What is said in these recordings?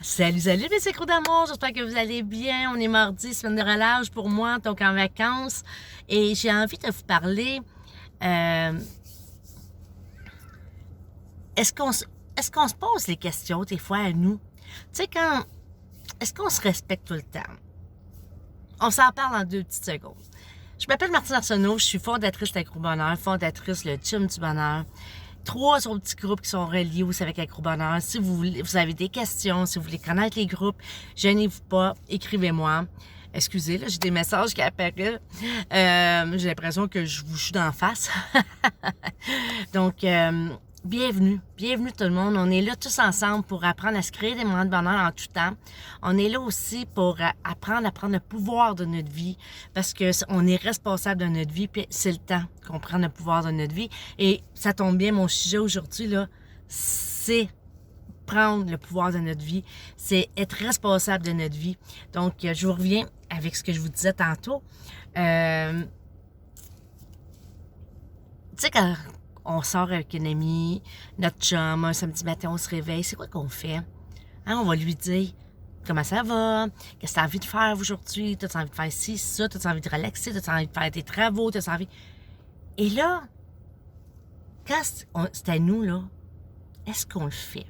Salut, salut mes écrous d'amour, j'espère que vous allez bien. On est mardi, semaine de relâche pour moi, donc en vacances. Et j'ai envie de vous parler, euh, est-ce qu'on se, est-ce qu'on se pose les questions des fois à nous? Tu sais, est-ce qu'on se respecte tout le temps? On s'en parle en 2 petites secondes. Je m'appelle Martine Arsenault, je suis fondatrice d'Accro Bonheur, fondatrice le Gym du Bonheur. 3 autres petits groupes qui sont reliés aussi avec Accro Bonheur. Si vous avez des questions, si vous voulez connaître les groupes, gênez-vous pas, écrivez-moi. Excusez, là, j'ai des messages qui apparaissent. J'ai l'impression que je vous chie d'en face. Donc, bienvenue tout le monde. On est là tous ensemble pour apprendre à se créer des moments de bonheur en tout temps. On est là aussi pour apprendre à prendre le pouvoir de notre vie parce que on est responsable de notre vie, puis c'est le temps qu'on prenne le pouvoir de notre vie. Et ça tombe bien, mon sujet aujourd'hui, là, c'est prendre le pouvoir de notre vie, c'est être responsable de notre vie. Donc, je vous reviens avec ce que je vous disais tantôt. Tu sais, quand on sort avec une amie, notre chum, un samedi matin, on se réveille, c'est quoi qu'on fait? Hein, on va lui dire comment ça va, qu'est-ce que tu as envie de faire aujourd'hui, tu as envie de faire ci, ça, tu as envie de relaxer, tu as envie de faire tes travaux, tu as envie... Et là, quand c'est à nous, là, est-ce qu'on le fait?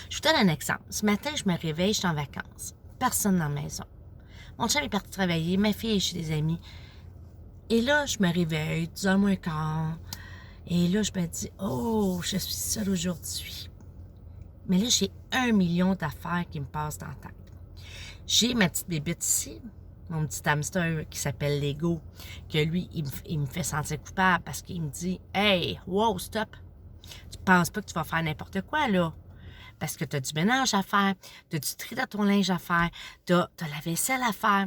Je vous donne un exemple. Ce matin, je me réveille, je suis en vacances. Personne dans la maison. Mon chum est parti travailler, ma fille est chez des amis. Et là, je me réveille, 10h moins quart. Et là, je me dis, oh, je suis seule aujourd'hui. Mais là, j'ai 1 million d'affaires qui me passent dans la tête. J'ai ma petite bébête ici, mon petit hamster qui s'appelle Lego, que lui, il me fait sentir coupable parce qu'il me dit, hey, wow, stop. Tu penses pas que tu vas faire n'importe quoi, là? Parce que tu as du ménage à faire, tu as du tri dans ton linge à faire, tu as la vaisselle à faire.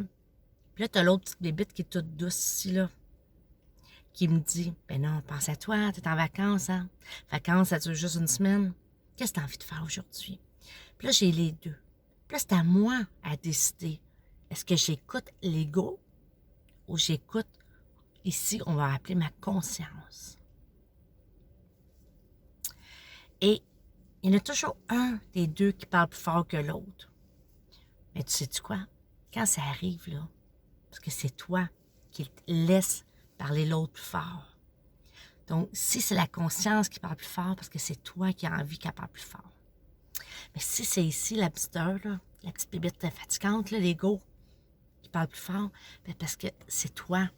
Puis là, tu as l'autre petite bébête qui est toute douce ici, là, qui me dit, ben non, pense à toi, tu es en vacances, hein? Vacances, ça dure juste une semaine. Qu'est-ce que tu as envie de faire aujourd'hui? Puis là, j'ai les deux. Puis là, c'est à moi à décider. Est-ce que j'écoute l'ego ou j'écoute, ici, on va appeler ma conscience? Et il y en a toujours un des deux qui parle plus fort que l'autre. Mais tu sais-tu quoi? Quand ça arrive, là, parce que c'est toi qui laisse parler l'autre plus fort. Donc, si c'est la conscience qui parle plus fort, parce que c'est toi qui as envie qu'elle parle plus fort. Mais si c'est ici la petite heure, là, la petite bébête fatigante, l'ego, qui parle plus fort, ben parce que c'est toi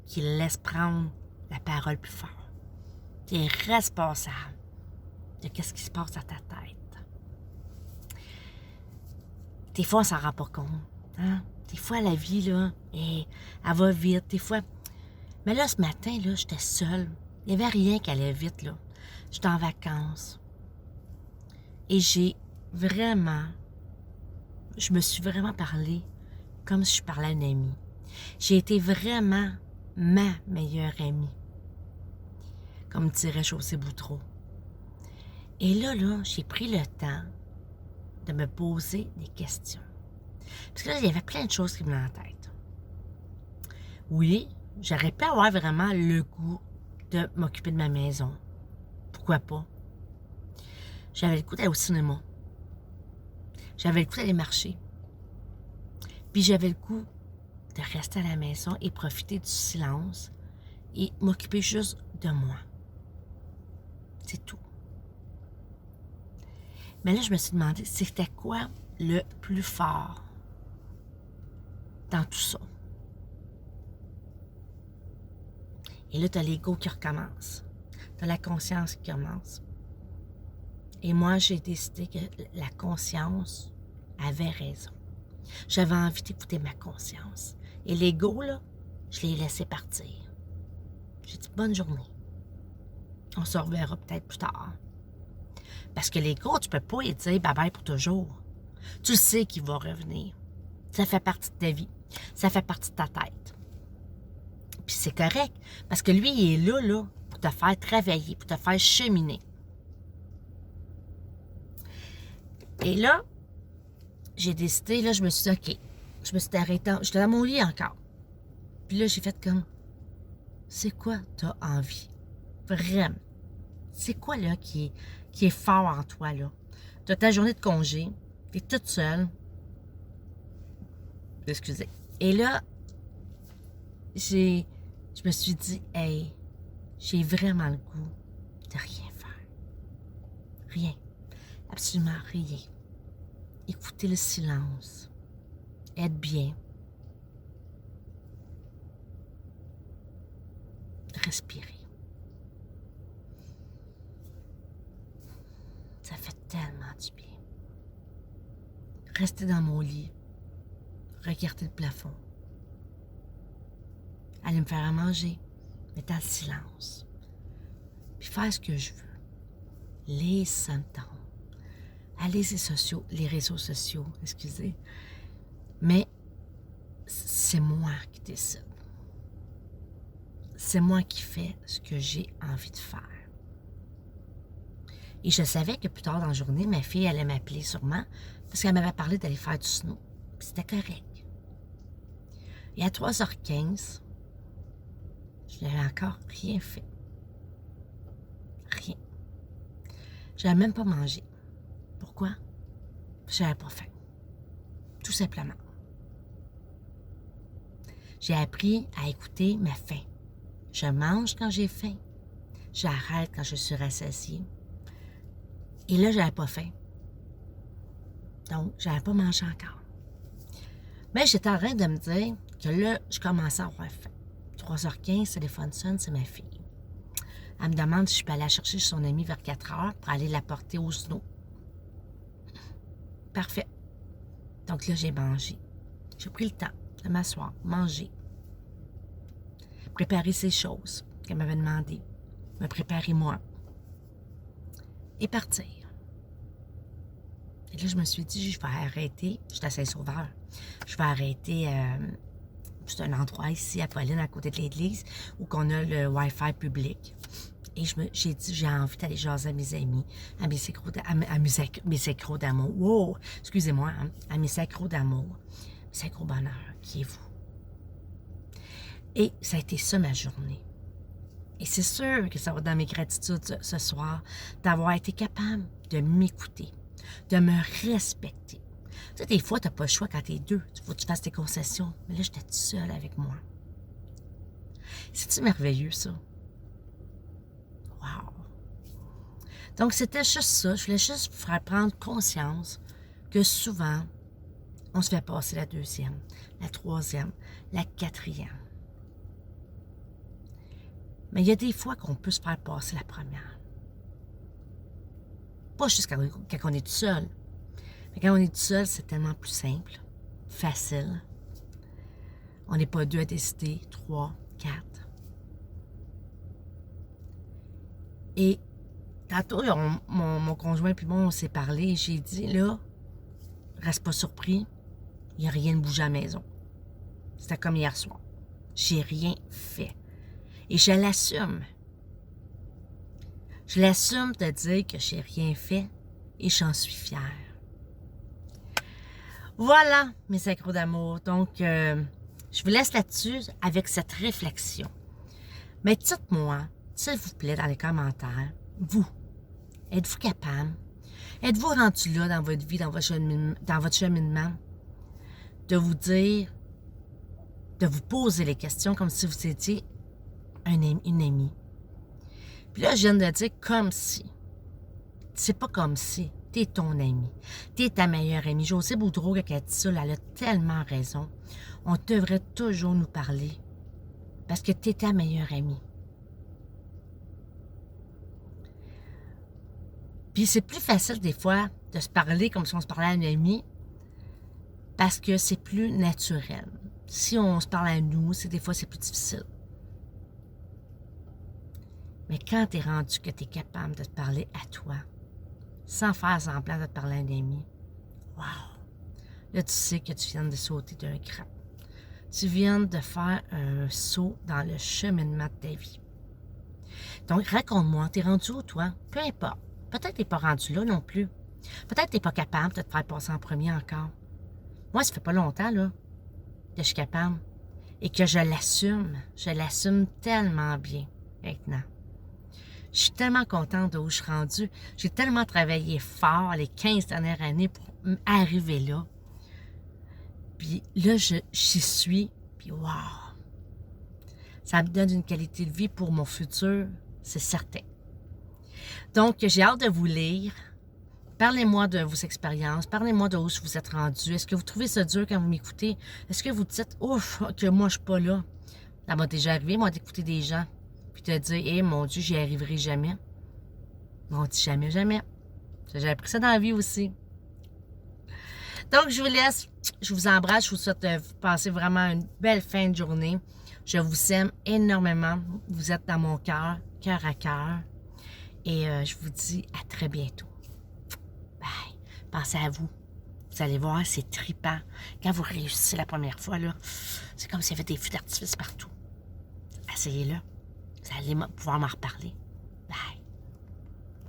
qui laisse prendre la parole plus fort. Tu es responsable de ce qui se passe à ta tête. Des fois, on s'en rend pas compte. Hein? Des fois, la vie, là, elle va vite. Des fois... Mais là, ce matin, là, j'étais seule. Il n'y avait rien qui allait vite, là. J'étais en vacances. Et je me suis vraiment parlé comme si je parlais à une amie. J'ai été vraiment ma meilleure amie. Comme dirait José Boutreau. Et là, j'ai pris le temps de me poser des questions. Parce que là, il y avait plein de choses qui me venaient en tête. Oui, j'aurais pu avoir vraiment le goût de m'occuper de ma maison. Pourquoi pas? J'avais le goût d'aller au cinéma. J'avais le goût d'aller marcher. Puis j'avais le goût de rester à la maison et profiter du silence et m'occuper juste de moi. C'est tout. Mais là, je me suis demandé, c'était quoi le plus fort dans tout ça? Et là, tu as l'ego qui recommence. Tu as la conscience qui commence. Et moi, j'ai décidé que la conscience avait raison. J'avais envie d'écouter ma conscience. Et l'ego, là, je l'ai laissé partir. J'ai dit bonne journée. On se reverra peut-être plus tard. Parce que l'ego, tu peux pas lui dire bye-bye pour toujours. Tu sais qu'il va revenir. Ça fait partie de ta vie. Ça fait partie de ta tête. Puis c'est correct. Parce que lui, il est là, pour te faire travailler, pour te faire cheminer. Et là, j'ai décidé, là, je me suis dit, OK. Je me suis arrêtée. J'étais dans mon lit encore. Puis là, j'ai fait comme, c'est quoi t'as envie? Vraiment. C'est quoi, là, qui est fort en toi, là? Tu as ta journée de congé. T'es toute seule. Excusez. Et là, je me suis dit, hey, j'ai vraiment le goût de rien faire. Rien. Absolument rien. Écouter le silence. Être bien. Respirer. Ça fait tellement du bien. Rester dans mon lit. Regarder le plafond. Aller me faire à manger. Mais dans le silence. Puis faire ce que je veux. Les symptômes. Aller les réseaux sociaux, excusez. Mais c'est moi qui décide. C'est moi qui fais ce que j'ai envie de faire. Et je savais que plus tard dans la journée, ma fille allait m'appeler sûrement parce qu'elle m'avait parlé d'aller faire du snow. Puis c'était correct. Et à 3h15, je n'avais encore rien fait. Rien. Je n'avais même pas mangé. Pourquoi? Parce que j'avais pas faim. Tout simplement. J'ai appris à écouter ma faim. Je mange quand j'ai faim. J'arrête quand je suis rassasiée. Et là, j'avais pas faim. Donc, j'avais pas mangé encore. Mais j'étais en train de me dire que là, je commençais à avoir faim. 3h15, le téléphone sonne, c'est ma fille. Elle me demande si je peux aller la chercher chez son amie vers 4h pour aller la porter au snow. Parfait. Donc là, j'ai mangé. J'ai pris le temps de m'asseoir, manger, préparer ces choses qu'elle m'avait demandé, me préparer moi et partir. Et là, je me suis dit, je vais arrêter. J'étais à Saint-Sauveur. Je vais arrêter. C'est un endroit ici à Pauline, à côté de l'église, où on a le Wi-Fi public. Et j'ai dit, j'ai envie d'aller jaser à mes amis, à mes sacros d'amour. Wow! Excusez-moi, hein, à mes sacros d'amour, mes sacros bonheur, qui est vous. Et ça a été ça ma journée. Et c'est sûr que ça va dans mes gratitudes ce soir, d'avoir été capable de m'écouter, de me respecter. Tu sais, des fois, tu n'as pas le choix quand tu es deux. Il faut que tu fasses tes concessions. Mais là, j'étais toute seule avec moi. C'est-tu merveilleux, ça? Wow! Donc, c'était juste ça. Je voulais juste vous faire prendre conscience que souvent, on se fait passer la deuxième, la troisième, la quatrième. Mais il y a des fois qu'on peut se faire passer la première. Pas juste quand on est tout seul. Mais quand on est tout seul, c'est tellement plus simple, facile. On n'est pas deux à décider, 3, 4. Et tantôt, mon conjoint et moi, on s'est parlé et j'ai dit, là, reste pas surpris, il n'y a rien de bougé à la maison. C'était comme hier soir. J'ai rien fait. Et je l'assume. Je l'assume de dire que j'ai rien fait et j'en suis fière. Voilà, mes sacros d'amour. Donc, je vous laisse là-dessus avec cette réflexion. Mais dites-moi, s'il vous plaît, dans les commentaires, vous, êtes-vous capable? Êtes-vous rendu là dans votre vie, dans votre cheminement, de vous dire, de vous poser les questions comme si vous étiez une amie? Puis là, je viens de dire comme si. C'est pas comme si. T'es ton ami. T'es ta meilleure amie. Josée Boudreau, quand elle dit ça, elle a tellement raison. On devrait toujours nous parler. Parce que t'es ta meilleure amie. Puis c'est plus facile des fois de se parler comme si on se parlait à une amie. Parce que c'est plus naturel. Si on se parle à nous, des fois c'est plus difficile. Mais quand t'es rendu que t'es capable de te parler à toi, sans faire semblant de te parler à un ami, wow! Là, tu sais que tu viens de sauter d'un cran. Tu viens de faire un saut dans le cheminement de ta vie. Donc, raconte-moi, t'es rendu où, toi? Peu importe. Peut-être que t'es pas rendu là non plus. Peut-être que t'es pas capable de te faire passer en premier encore. Moi, ça fait pas longtemps, là, que je suis capable. Et que je l'assume. Je l'assume tellement bien, maintenant. Je suis tellement contente d'où je suis rendue. J'ai tellement travaillé fort les 15 dernières années pour arriver là. Puis là, j'y suis. Puis wow! Ça me donne une qualité de vie pour mon futur, c'est certain. Donc, j'ai hâte de vous lire. Parlez-moi de vos expériences. Parlez-moi de où vous êtes rendu. Est-ce que vous trouvez ça dur quand vous m'écoutez? Est-ce que vous dites, ouf, que moi, je suis pas là? Ça m'a déjà arrivé, moi, d'écouter des gens. Puis de dire, eh, mon Dieu, j'y arriverai jamais. On dit jamais, jamais. J'ai appris ça dans la vie aussi. Donc, je vous laisse. Je vous embrasse. Je vous souhaite de passer vraiment une belle fin de journée. Je vous aime énormément. Vous êtes dans mon cœur, cœur à cœur. Et je vous dis à très bientôt. Bye. Pensez à vous. Vous allez voir, c'est trippant. Quand vous réussissez la première fois, là, c'est comme s'il y avait des feux d'artifice partout. Essayez-le. Vous allez pouvoir m'en reparler.